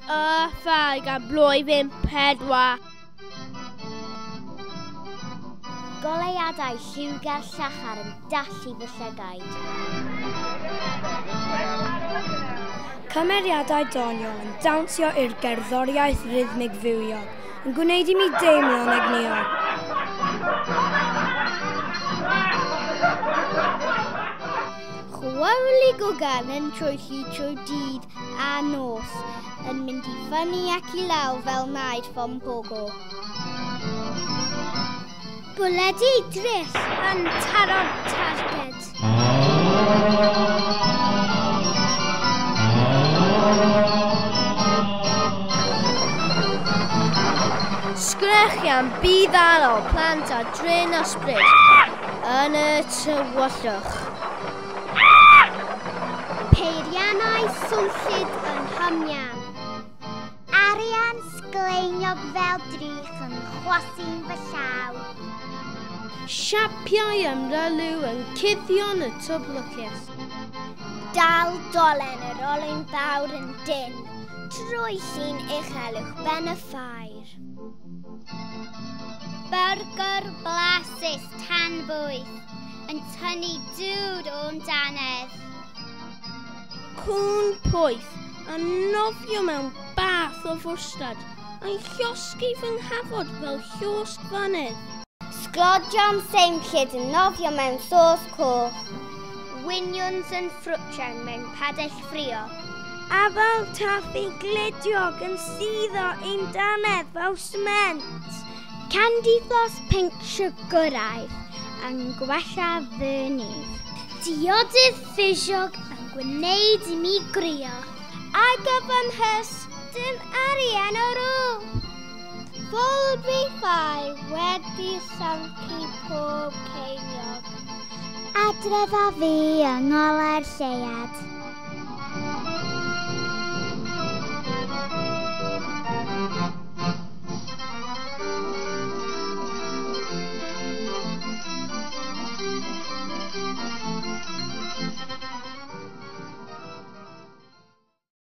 Ffair gan blwyddyn 4. Goleuadau lliwgar llachar yn dallu fy llygaid. Cymeriadau doniol yn dawnsio i'r gerddoriaeth rhythmig fywiog, yn gwneud I mi deimlo'n egnio. Chwawli gogan yn troelli trwy dydd a nos, yn mynd I fyny ac I lawr fel maid ffom pogo. Bwledi drill yn taro'r targed. Sgrechian byddalol plant a drin ysbryd yn y tywyllwch. Peiriannau swnllyd yn hymian. Arian sgleiniog fel drych yn chwasu'n fy llaw. Siapiau ymrylw yn cuddion y tyblycus. Dal dolen yr olwyn fawr yn dyn, trwy llun uchelwch ben y ffair. Byrgyr blasus tan bwyth, yn tynnu dŵr o'n danedd. Cwn pwyth a nofio mewn bath o fwstad a'n llosgu fy nghafod fel llosg fynydd. Sglodion seimllyd yn nofio mewn sos coch. Winions yn ffrwtian mewn padell ffrio. Afal taffi glidiog yn suddo ein danedd fel sment. Candy floss pink siwgwraidd yn gwella fy nydd. Diodydd ffisiog yn gwneud I mi grio. Ag y fy nhystyn arian o rŵ. Fulby ffai wedi sancu pob ceiniog. Adref a fi yng ngolau'r lleuad.